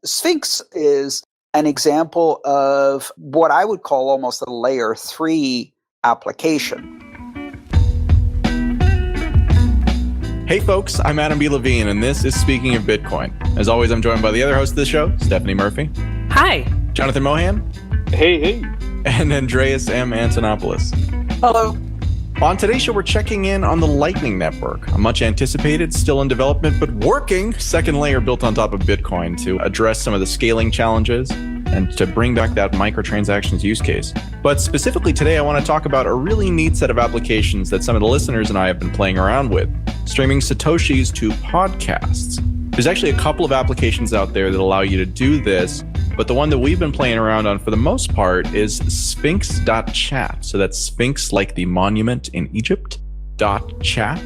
Sphinx is an example of what I would call almost a layer 3 application. Hey folks, I'm Adam B. Levine, and this is Speaking of Bitcoin. As always, I'm joined by the other host of the show, Stephanie Murphy. Hi. Jonathan Mohan. Hey. And Andreas M. Antonopoulos. Hello. On today's show, we're checking in on the Lightning Network, a much anticipated, still in development, but working second layer built on top of Bitcoin to address some of the scaling challenges and to bring back that microtransactions use case. But specifically today, I want to talk about a really neat set of applications that some of the listeners and I have been playing around with, streaming Satoshis to podcasts. There's actually a couple of applications out there that allow you to do this, but the one that we've been playing around on for the most part is Sphinx.chat. So that's Sphinx like the monument in Egypt, .chat.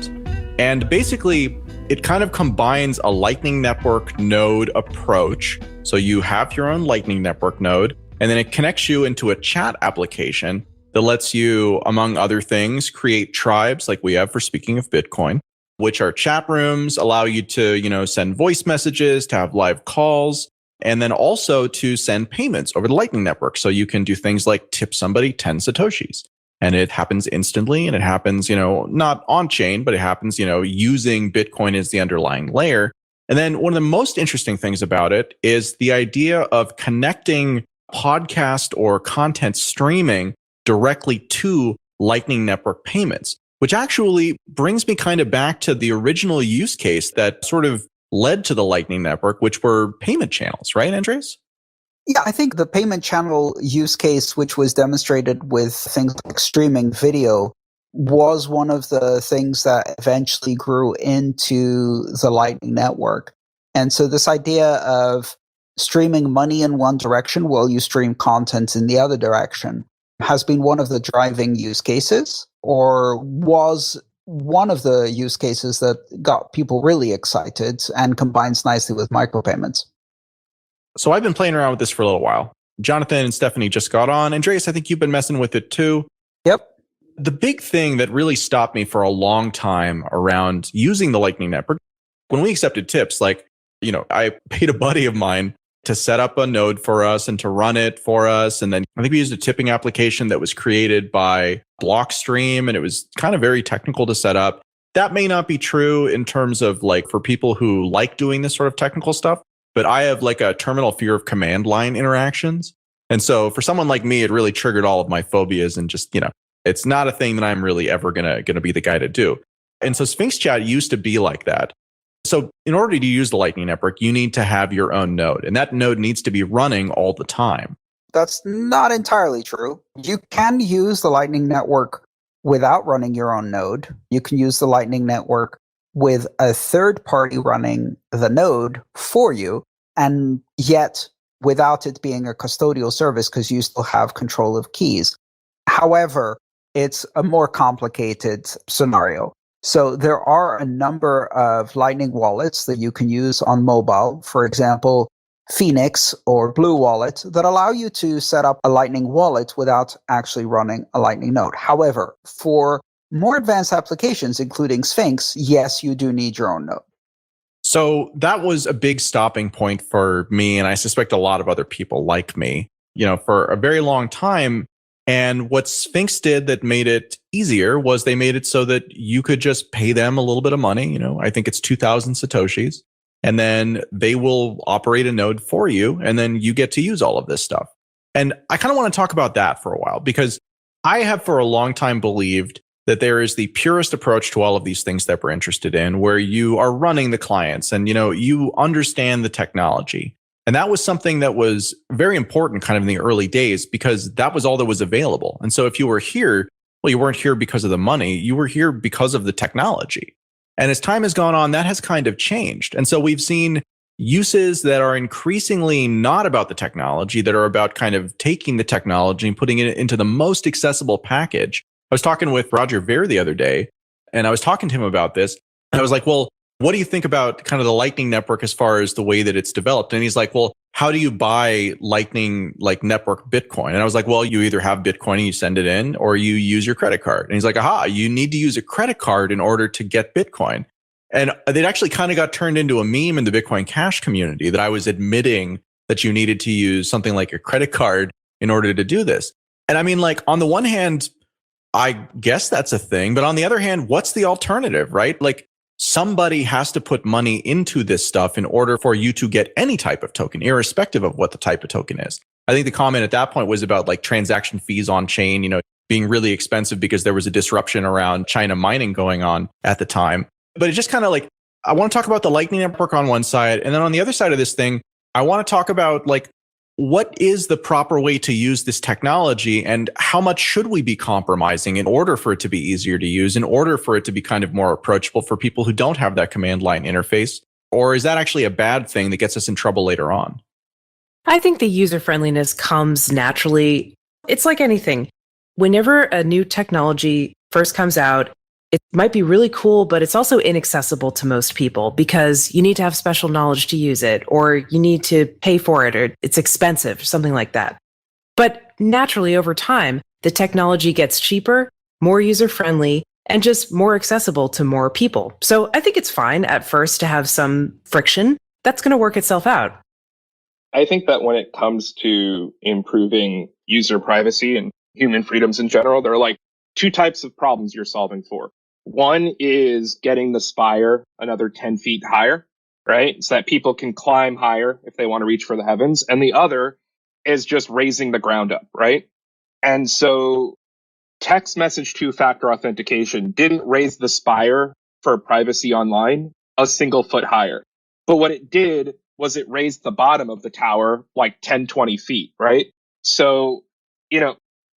And basically, it kind of combines a Lightning Network node approach. So you have your own Lightning Network node, and then it connects you into a chat application that lets you, among other things, create tribes like we have for Speaking of Bitcoin, which are chat rooms, allow you to, send voice messages, to have live calls, and then also to send payments over the Lightning Network. So you can do things like tip somebody 10 Satoshis. And it happens instantly, and it happens, not on chain, but it happens, using Bitcoin as the underlying layer. And then one of the most interesting things about it is the idea of connecting podcast or content streaming directly to Lightning Network payments, which actually brings me kind of back to the original use case that sort of led to the Lightning Network, which were payment channels, right, Andreas? Yeah, I think the payment channel use case, which was demonstrated with things like streaming video, was one of the things that eventually grew into the Lightning Network. And so this idea of streaming money in one direction while you stream content in the other direction has been one of the driving use cases, or was one of the use cases that got people really excited and combines nicely with micropayments. So I've been playing around with this for a little while. Jonathan and Stephanie just got on. Andreas, I think you've been messing with it too. Yep. The big thing that really stopped me for a long time around using the Lightning Network, when we accepted tips, I paid a buddy of mine to set up a node for us and to run it for us. And then I think we used a tipping application that was created by Blockstream, and it was kind of very technical to set up. That may not be true in terms of for people who like doing this sort of technical stuff, but I have a terminal fear of command line interactions. And so for someone like me, it really triggered all of my phobias, and just, it's not a thing that I'm really ever gonna be the guy to do. And so Sphinx Chat used to be like that. So in order to use the Lightning Network, you need to have your own node, and that node needs to be running all the time. That's not entirely true. You can use the Lightning Network without running your own node. You can use the Lightning Network with a third party running the node for you, and yet without it being a custodial service, because you still have control of keys. However, it's a more complicated scenario. So there are a number of Lightning wallets that you can use on mobile, for example, Phoenix or Blue Wallet, that allow you to set up a Lightning wallet without actually running a Lightning node. However, for more advanced applications, including Sphinx, yes, you do need your own node. So that was a big stopping point for me, and I suspect a lot of other people like me, for a very long time. And what Sphinx did that made it easier was they made it so that you could just pay them a little bit of money. I think it's 2,000 Satoshis, and then they will operate a node for you, and then you get to use all of this stuff. And I kind of want to talk about that for a while, because I have for a long time believed that there is the purest approach to all of these things that we're interested in, where you are running the clients and, you understand the technology. And that was something that was very important kind of in the early days, because that was all that was available. And so if you were here, well, you weren't here because of the money, you were here because of the technology. And as time has gone on, that has kind of changed. And so we've seen uses that are increasingly not about the technology, that are about kind of taking the technology and putting it into the most accessible package. I was talking with Roger Ver the other day, and I was talking to him about this. And I was like, well, what do you think about kind of the Lightning Network as far as the way that it's developed? And he's like, well, how do you buy Lightning Network Bitcoin? And I was like, well, you either have Bitcoin and you send it in, or you use your credit card. And he's like, aha, you need to use a credit card in order to get Bitcoin. And it actually kind of got turned into a meme in the Bitcoin Cash community that I was admitting that you needed to use something like a credit card in order to do this. And I mean, like, on the one hand, I guess that's a thing. But on the other hand, what's the alternative, right? Like, somebody has to put money into this stuff in order for you to get any type of token, irrespective of what the type of token is. I think the comment at that point was about like transaction fees on chain, being really expensive because there was a disruption around China mining going on at the time. But it just kind of like, I want to talk about the Lightning Network on one side. And then on the other side of this thing, I want to talk about like, what is the proper way to use this technology and how much should we be compromising in order for it to be easier to use, in order for it to be kind of more approachable for people who don't have that command line interface? Or is that actually a bad thing that gets us in trouble later on? I think the user friendliness comes naturally. It's like anything. Whenever a new technology first comes out, it might be really cool, but it's also inaccessible to most people because you need to have special knowledge to use it, or you need to pay for it, or it's expensive, or something like that. But naturally, over time, the technology gets cheaper, more user-friendly, and just more accessible to more people. So I think it's fine at first to have some friction. That's going to work itself out. I think that when it comes to improving user privacy and human freedoms in general, there are like two types of problems you're solving for. One is getting the spire another 10 feet higher, right? So that people can climb higher if they want to reach for the heavens. And the other is just raising the ground up, right? And so text message two-factor authentication didn't raise the spire for privacy online a single foot higher. But what it did was it raised the bottom of the tower like 10, 20 feet, right? So,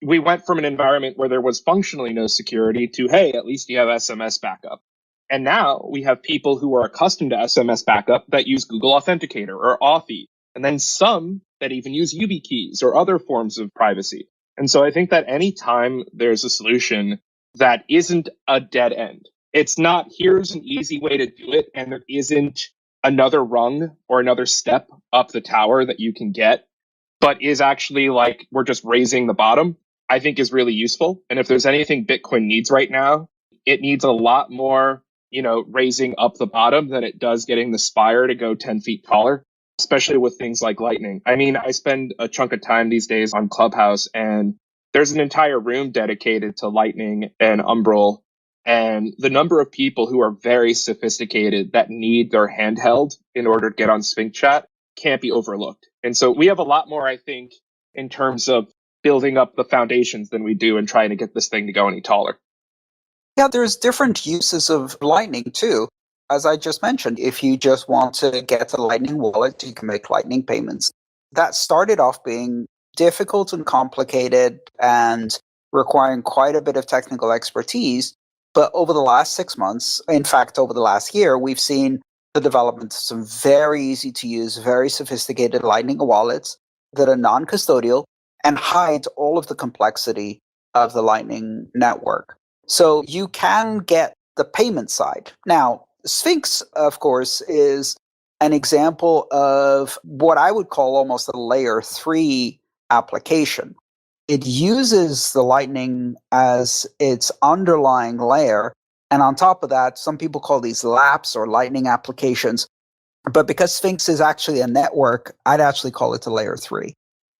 we went from an environment where there was functionally no security to, hey, at least you have SMS backup. And now we have people who are accustomed to SMS backup that use Google Authenticator or Authy, and then some that even use YubiKeys or other forms of privacy. And so I think that anytime there's a solution that isn't a dead end, it's not, here's an easy way to do it, and there isn't another rung or another step up the tower that you can get, but is actually like, we're just raising the bottom, I think is really useful. And if there's anything Bitcoin needs right now, it needs a lot more, raising up the bottom than it does getting the spire to go 10 feet taller, especially with things like Lightning. I mean, I spend a chunk of time these days on Clubhouse, and there's an entire room dedicated to Lightning and Umbrel. And the number of people who are very sophisticated that need their handheld in order to get on Sphinx Chat can't be overlooked. And so we have a lot more, I think, in terms of building up the foundations than we do in trying to get this thing to go any taller. Yeah, there's different uses of Lightning too. As I just mentioned, if you just want to get a Lightning wallet, you can make Lightning payments. That started off being difficult and complicated and requiring quite a bit of technical expertise. But over the last 6 months, in fact, over the last year, we've seen the development of some very easy to use, very sophisticated Lightning wallets that are non-custodial and hide all of the complexity of the Lightning network. So you can get the payment side. Now, Sphinx, of course, is an example of what I would call almost a layer 3 application. It uses the Lightning as its underlying layer. And on top of that, some people call these laps or Lightning applications. But because Sphinx is actually a network, I'd actually call it a layer 3.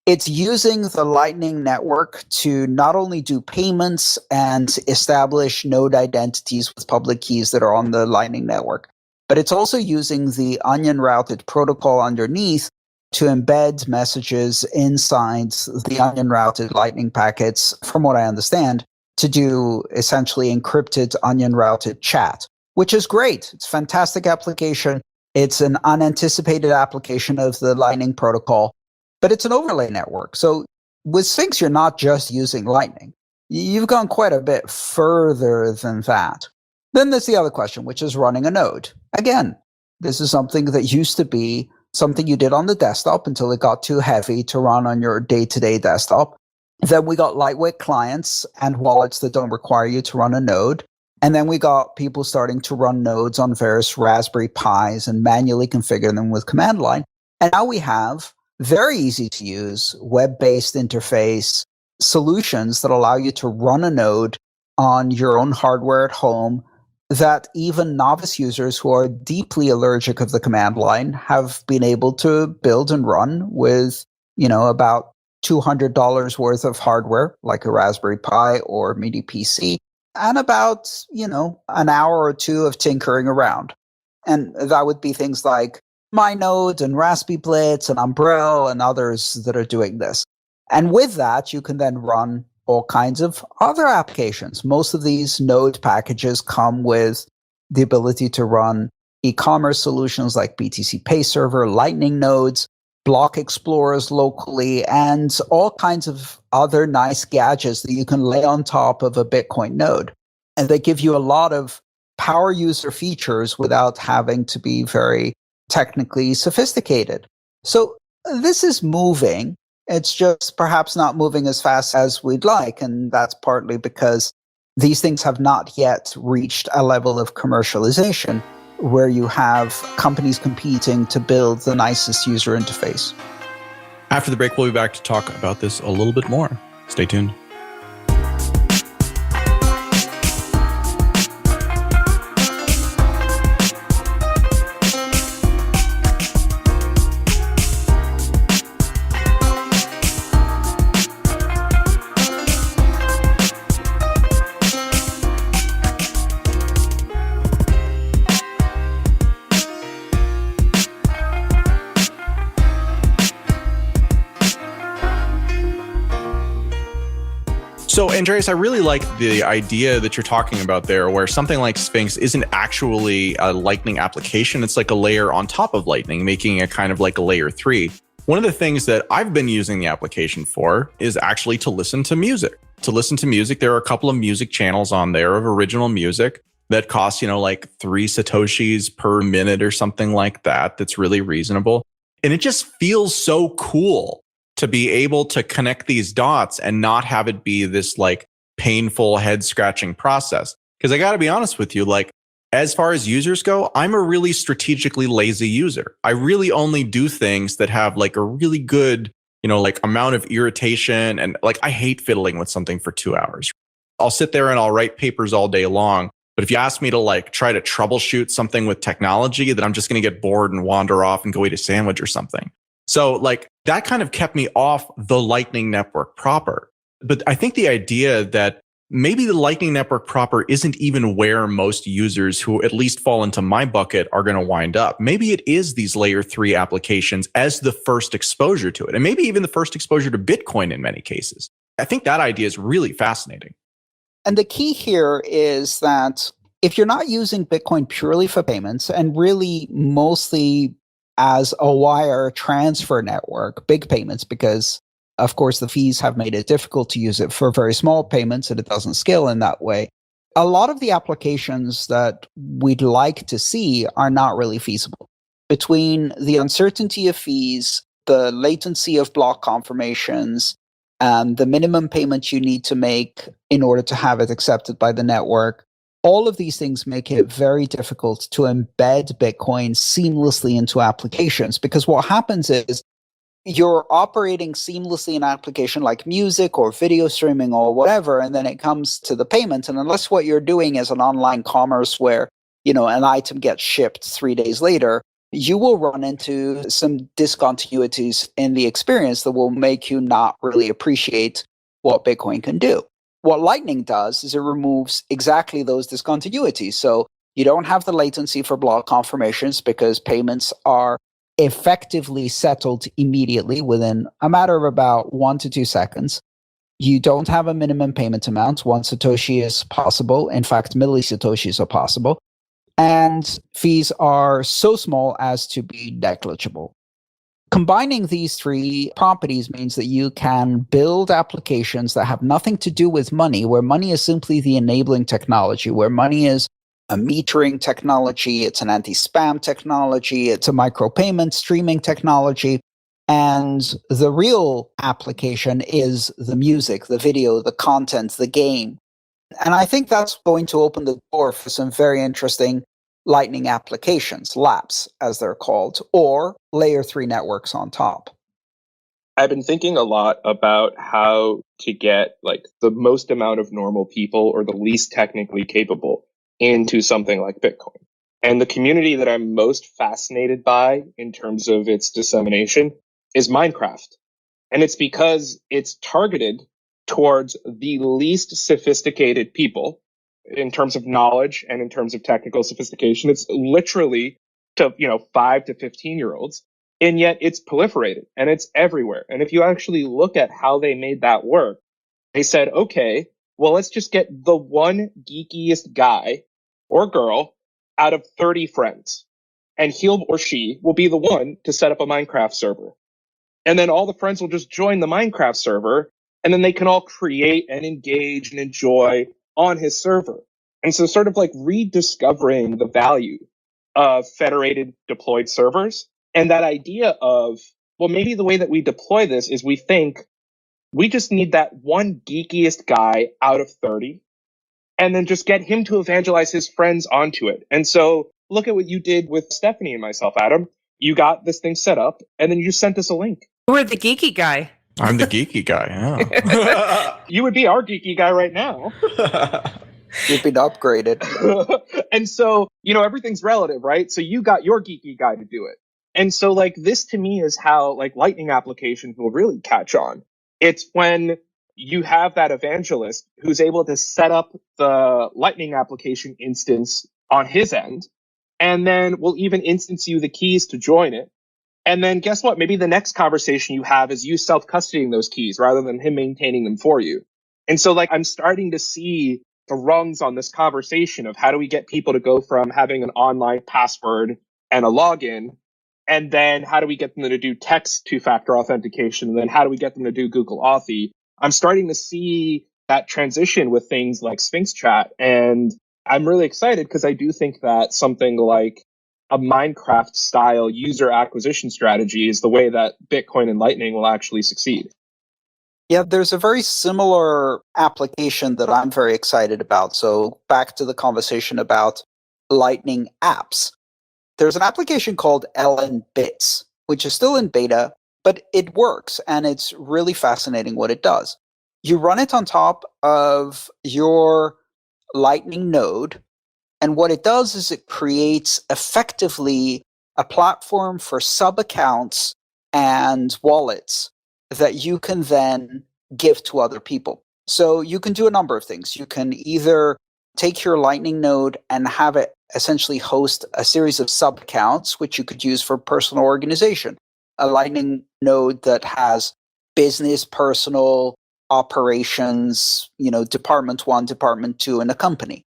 It's using the Lightning network to not only do payments and establish node identities with public keys that are on the Lightning network, but it's also using the onion routed protocol underneath to embed messages inside the onion routed Lightning packets, from what I understand, to do essentially encrypted onion routed chat, which is great. It's a fantastic application. It's an unanticipated application of the Lightning protocol, but it's an overlay network. So with Sphinx, you're not just using Lightning. You've gone quite a bit further than that. Then there's the other question, which is running a node. Again, this is something that used to be something you did on the desktop until it got too heavy to run on your day-to-day desktop. Then we got lightweight clients and wallets that don't require you to run a node. And then we got people starting to run nodes on various Raspberry Pis and manually configure them with command line. And now we have very easy to use web-based interface solutions that allow you to run a node on your own hardware at home that even novice users who are deeply allergic of the command line have been able to build and run with, about $200 worth of hardware, like a Raspberry Pi or mini PC, and about, an hour or two of tinkering around. And that would be things like MyNode and Raspberry Blitz and Umbrel and others that are doing this. And with that, you can then run all kinds of other applications. Most of these node packages come with the ability to run e-commerce solutions like BTC Pay Server, Lightning nodes, block explorers locally, and all kinds of other nice gadgets that you can lay on top of a Bitcoin node. And they give you a lot of power user features without having to be very technically sophisticated. So this is moving. It's just perhaps not moving as fast as we'd like. And that's partly because these things have not yet reached a level of commercialization where you have companies competing to build the nicest user interface. After the break, we'll be back to talk about this a little bit more. Stay tuned. So, Andreas, I really like the idea that you're talking about there, where something like Sphinx isn't actually a Lightning application. It's like a layer on top of Lightning, making it kind of like a layer 3. One of the things that I've been using the application for is actually to listen to music. To listen to music, there are a couple of music channels on there of original music that cost, like 3 Satoshis per minute or something like that. That's really reasonable. And it just feels so cool to be able to connect these dots and not have it be this like painful head scratching process. Because I got to be honest with you, like as far as users go, I'm a really strategically lazy user. I really only do things that have like a really good, like amount of irritation. And like, I hate fiddling with something for 2 hours. I'll sit there and I'll write papers all day long. But if you ask me to like try to troubleshoot something with technology, then I'm just going to get bored and wander off and go eat a sandwich or something. So like that kind of kept me off the Lightning Network proper. But I think the idea that maybe the Lightning Network proper isn't even where most users who at least fall into my bucket are going to wind up. Maybe it is these layer 3 applications as the first exposure to it, and maybe even the first exposure to Bitcoin in many cases. I think that idea is really fascinating. And the key here is that if you're not using Bitcoin purely for payments and really mostly as a wire transfer network, big payments, because of course the fees have made it difficult to use it for very small payments and it doesn't scale in that way. A lot of the applications that we'd like to see are not really feasible. Between the uncertainty of fees, the latency of block confirmations, and the minimum payment you need to make in order to have it accepted by the network, all of these things make it very difficult to embed Bitcoin seamlessly into applications, because what happens is you're operating seamlessly in an application like music or video streaming or whatever, and then it comes to the payment. And unless what you're doing is an online commerce where, an item gets shipped 3 days later, you will run into some discontinuities in the experience that will make you not really appreciate what Bitcoin can do. What Lightning does is it removes exactly those discontinuities. So you don't have the latency for block confirmations because payments are effectively settled immediately within a matter of about 1 to 2 seconds. You don't have a minimum payment amount. 1 Satoshi is possible. In fact, millisatoshis are possible. And fees are so small as to be negligible. Combining these 3 properties means that you can build applications that have nothing to do with money, where money is simply the enabling technology, where money is a metering technology, it's an anti-spam technology, it's a micropayment streaming technology, and the real application is the music, the video, the content, the game. And I think that's going to open the door for some very interesting Lightning applications, LAPs as they're called, or layer 3 networks on top. I've been thinking a lot about how to get like the most amount of normal people or the least technically capable into something like Bitcoin. And the community that I'm most fascinated by in terms of its dissemination is Minecraft. And it's because it's targeted towards the least sophisticated people in terms of knowledge and in terms of technical sophistication. It's literally to, 5 to 15-year-olds. And yet it's proliferated and it's everywhere. And if you actually look at how they made that work, they said, okay, well, let's just get the one geekiest guy or girl out of 30 friends. And he or she will be the one to set up a Minecraft server. And then all the friends will just join the Minecraft server, and then they can all create and engage and enjoy on his server. And so sort of like rediscovering the value of federated deployed servers, and that idea of, well, maybe the way that we deploy this is we think we just need that one geekiest guy out of 30, and then just get him to evangelize his friends onto it. And so look at what you did with Stephanie and myself, Adam. You got this thing set up, and then you sent us a link. We're the geeky guy. I'm the geeky guy. Yeah. You would be our geeky guy right now. You've been upgraded. And so, everything's relative, right? So you got your geeky guy to do it. And so like this to me is how like Lightning applications will really catch on. It's when you have that evangelist who's able to set up the Lightning application instance on his end, and then we'll even instance you the keys to join it. And then guess what? Maybe the next conversation you have is you self-custodying those keys rather than him maintaining them for you. And so like I'm starting to see the rungs on this conversation of how do we get people to go from having an online password and a login, and then how do we get them to do text two-factor authentication, and then how do we get them to do Google Authy? I'm starting to see that transition with things like Sphinx Chat, and I'm really excited because I do think that something like a Minecraft style user acquisition strategy is the way that Bitcoin and Lightning will actually succeed. Yeah, there's a very similar application that I'm very excited about. So back to the conversation about Lightning apps. There's an application called LN Bits, which is still in beta, but it works, and it's really fascinating what it does. You run it on top of your Lightning node, and what it does is it creates effectively a platform for sub-accounts and wallets that you can then give to other people. So you can do a number of things. You can either take your Lightning node and have it essentially host a series of sub-accounts, which you could use for personal organization. A Lightning node that has business, personal, operations, department 1, department 2 in a company.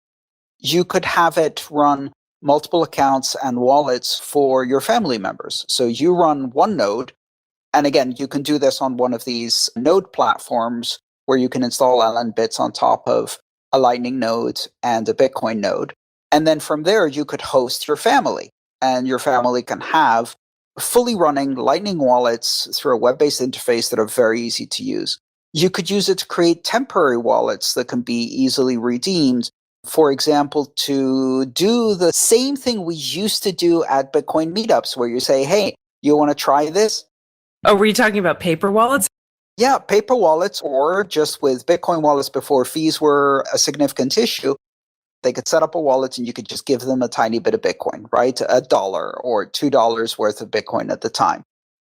You could have it run multiple accounts and wallets for your family members. So you run one node, and again, you can do this on one of these node platforms where you can install LN bits on top of a Lightning node and a Bitcoin node. And then from there, you could host your family, and your family can have fully running Lightning wallets through a web-based interface that are very easy to use. You could use it to create temporary wallets that can be easily redeemed. For example, to do the same thing we used to do at Bitcoin meetups, where you say, hey, you want to try this? Oh, were you talking about paper wallets? Yeah, paper wallets, or just with Bitcoin wallets before fees were a significant issue. They could set up a wallet and you could just give them a tiny bit of Bitcoin, right? $1 or $2 worth of Bitcoin at the time.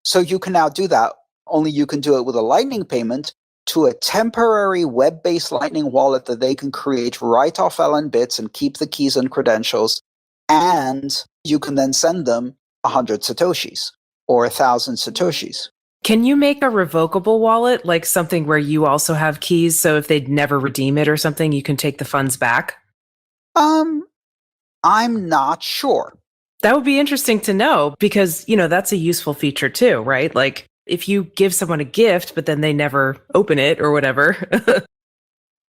So you can now do that, only you can do it with a Lightning payment to a temporary web-based Lightning wallet that they can create right off LN bits and keep the keys and credentials. And you can then send them 100 Satoshis or 1,000 Satoshis. Can you make a revocable wallet, like something where you also have keys, so if they'd never redeem it or something, you can take the funds back? I'm not sure. That would be interesting to know because, that's a useful feature too, right? Like if you give someone a gift, but then they never open it or whatever.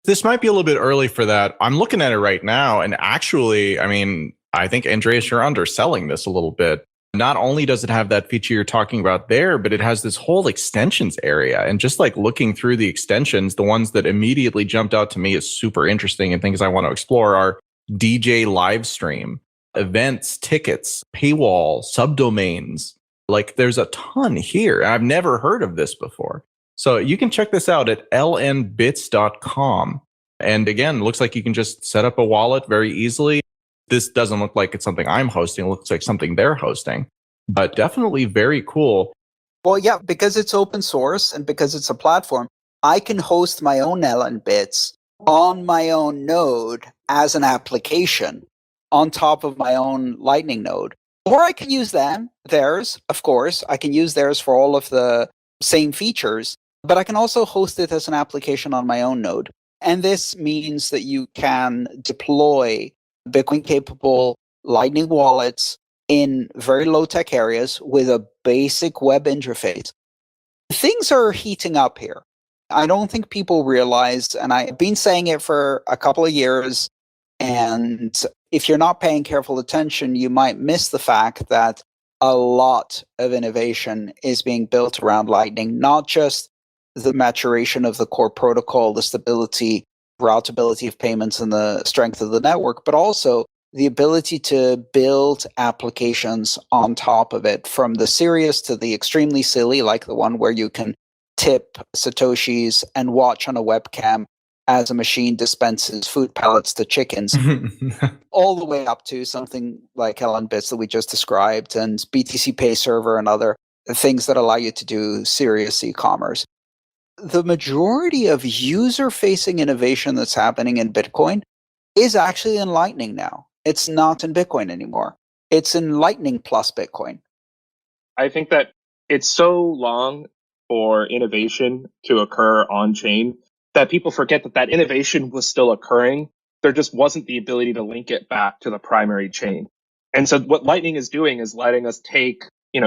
This might be a little bit early for that. I'm looking at it right now. And actually, I think, Andreas, you're underselling this a little bit. Not only does it have that feature you're talking about there, but it has this whole extensions area. And just like looking through the extensions, the ones that immediately jumped out to me as super interesting and things I want to explore are DJ live stream, events, tickets, paywall, subdomains. Like there's a ton here. I've never heard of this before. So you can check this out at lnbits.com. And again, looks like you can just set up a wallet very easily. This doesn't look like it's something I'm hosting. It looks like something they're hosting, but definitely very cool. Well, yeah, because it's open source and because it's a platform, I can host my own LN bits on my own node as an application on top of my own Lightning node. Or I can use theirs, of course. I can use theirs for all of the same features, but I can also host it as an application on my own node. And this means that you can deploy Bitcoin-capable Lightning wallets in very low-tech areas with a basic web interface. Things are heating up here. I don't think people realize, and I've been saying it for a couple of years, and if you're not paying careful attention, you might miss the fact that a lot of innovation is being built around Lightning, not just the maturation of the core protocol, the stability, routability of payments, and the strength of the network, but also the ability to build applications on top of it, from the serious to the extremely silly, like the one where you can tip Satoshis and watch on a webcam as a machine dispenses food pellets to chickens, all the way up to something like LN Bits that we just described, and BTC Pay Server and other things that allow you to do serious e-commerce. The majority of user-facing innovation that's happening in Bitcoin is actually in Lightning now. It's not in Bitcoin anymore. It's in Lightning plus Bitcoin. I think that it's so long for innovation to occur on-chain that people forget that innovation was still occurring. There just wasn't the ability to link it back to the primary chain. And so what Lightning is doing is letting us take,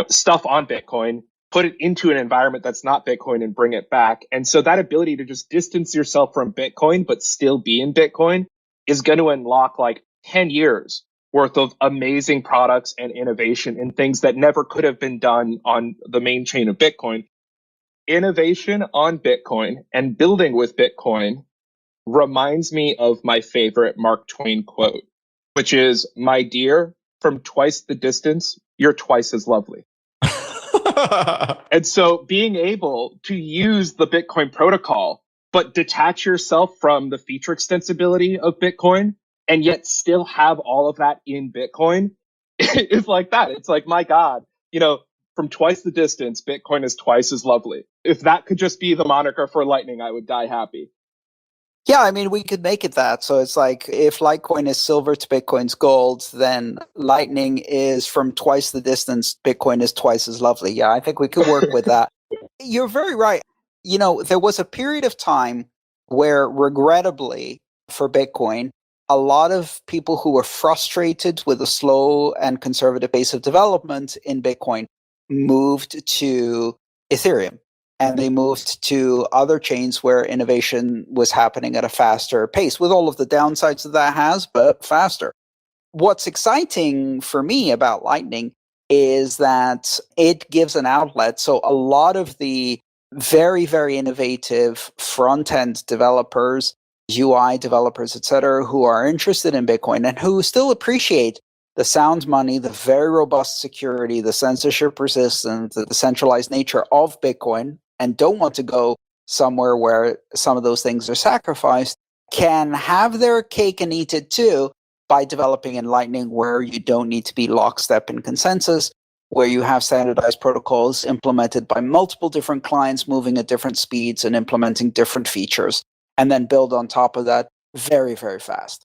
stuff on Bitcoin, put it into an environment that's not Bitcoin and bring it back. And so that ability to just distance yourself from Bitcoin but still be in Bitcoin is going to unlock like 10 years worth of amazing products and innovation and things that never could have been done on the main chain of Bitcoin. Innovation on Bitcoin and building with Bitcoin reminds me of my favorite Mark Twain quote, which is, "My dear, from twice the distance, you're twice as lovely." And so being able to use the Bitcoin protocol, but detach yourself from the feature extensibility of Bitcoin and yet still have all of that in Bitcoin is like that. It's like, my God, from twice the distance, Bitcoin is twice as lovely. If that could just be the moniker for Lightning, I would die happy. Yeah, I mean, we could make it that. So it's like, if Litecoin is silver to Bitcoin's gold, then Lightning is from twice the distance, Bitcoin is twice as lovely. Yeah, I think we could work with that. You're very right. There was a period of time where, regrettably for Bitcoin, a lot of people who were frustrated with the slow and conservative pace of development in Bitcoin moved to Ethereum. And they moved to other chains where innovation was happening at a faster pace, with all of the downsides that has, but faster. What's exciting for me about Lightning is that it gives an outlet. So a lot of the very, very innovative front-end developers, UI developers, etc., who are interested in Bitcoin and who still appreciate the sound money, the very robust security, the censorship resistance, the decentralized nature of Bitcoin, and don't want to go somewhere where some of those things are sacrificed, can have their cake and eat it too by developing in Lightning, where you don't need to be lockstep in consensus, where you have standardized protocols implemented by multiple different clients moving at different speeds and implementing different features, and then build on top of that very, very fast.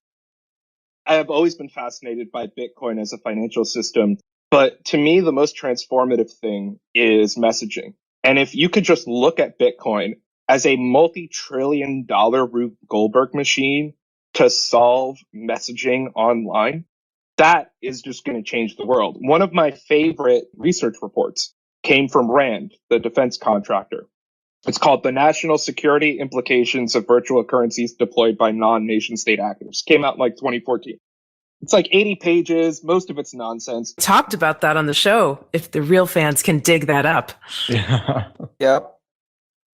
I have always been fascinated by Bitcoin as a financial system, but to me, the most transformative thing is messaging. And if you could just look at Bitcoin as a multi-trillion-dollar Rube Goldberg machine to solve messaging online, that is just going to change the world. One of my favorite research reports came from RAND, the defense contractor. It's called The National Security Implications of Virtual Currencies Deployed by Non-Nation State Actors. Came out in like 2014. It's like 80 pages. Most of it's nonsense. Talked about that on the show, if the real fans can dig that up. Yeah. Yep.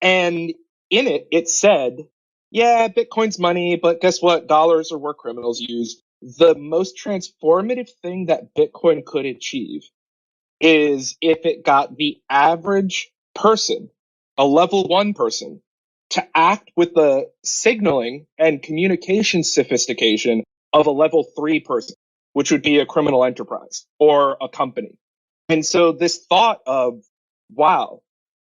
And in it, it said, yeah, Bitcoin's money, but guess what? Dollars are where criminals use. The most transformative thing that Bitcoin could achieve is if it got the average person, a level 1 person, to act with the signaling and communication sophistication of a level 3 person, which would be a criminal enterprise or a company. And so this thought of, wow,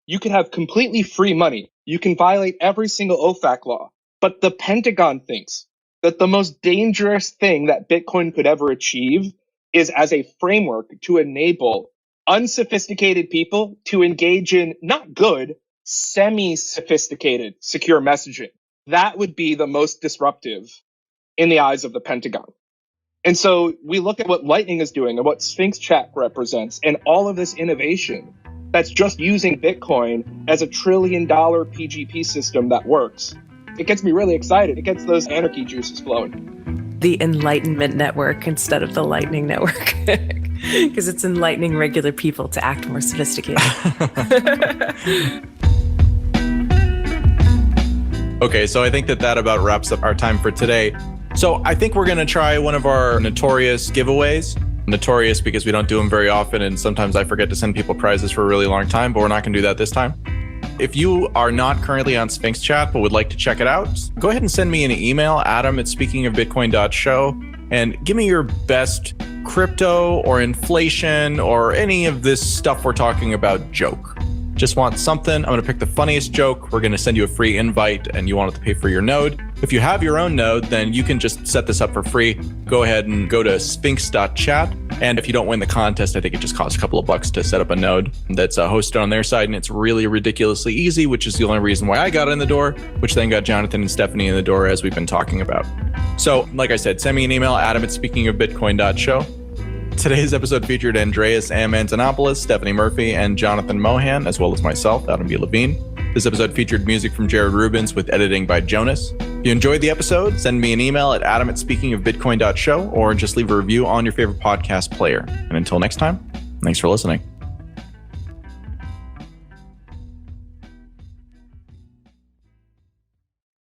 you can have completely free money. You can violate every single OFAC law. But the Pentagon thinks that the most dangerous thing that Bitcoin could ever achieve is as a framework to enable unsophisticated people to engage in not good, semi-sophisticated secure messaging. That would be the most disruptive in the eyes of the Pentagon. And so we look at what Lightning is doing and what Sphinx Chat represents and all of this innovation that's just using Bitcoin as a $1 trillion PGP system that works. It gets me really excited. It gets those anarchy juices flowing. The Enlightenment Network instead of the Lightning Network. Because it's enlightening regular people to act more sophisticated. Okay, so I think that about wraps up our time for today. So I think we're going to try one of our notorious giveaways. Notorious because we don't do them very often, and sometimes I forget to send people prizes for a really long time, but we're not going to do that this time. If you are not currently on Sphinx Chat but would like to check it out, go ahead and send me an email, adam@speakingofbitcoin.show, and give me your best crypto or inflation or any of this stuff we're talking about joke. Just want something. I'm going to pick the funniest joke. We're going to send you a free invite, and you want it to pay for your node. If you have your own node, then you can just set this up for free. Go ahead and go to sphinx.chat. And if you don't win the contest, I think it just costs a couple of bucks to set up a node that's hosted on their side. And it's really ridiculously easy, which is the only reason why I got in the door, which then got Jonathan and Stephanie in the door, as we've been talking about. So like I said, send me an email, adam@speakingofbitcoin.show. Today's episode featured Andreas M, Antonopoulos, Stephanie Murphy, and Jonathan Mohan, as well as myself, Adam B. Levine. This episode featured music from Jared Rubens with editing by Jonas. If you enjoyed the episode, send me an email at adam@speakingofbitcoin.show or just leave a review on your favorite podcast player. And until next time, thanks for listening.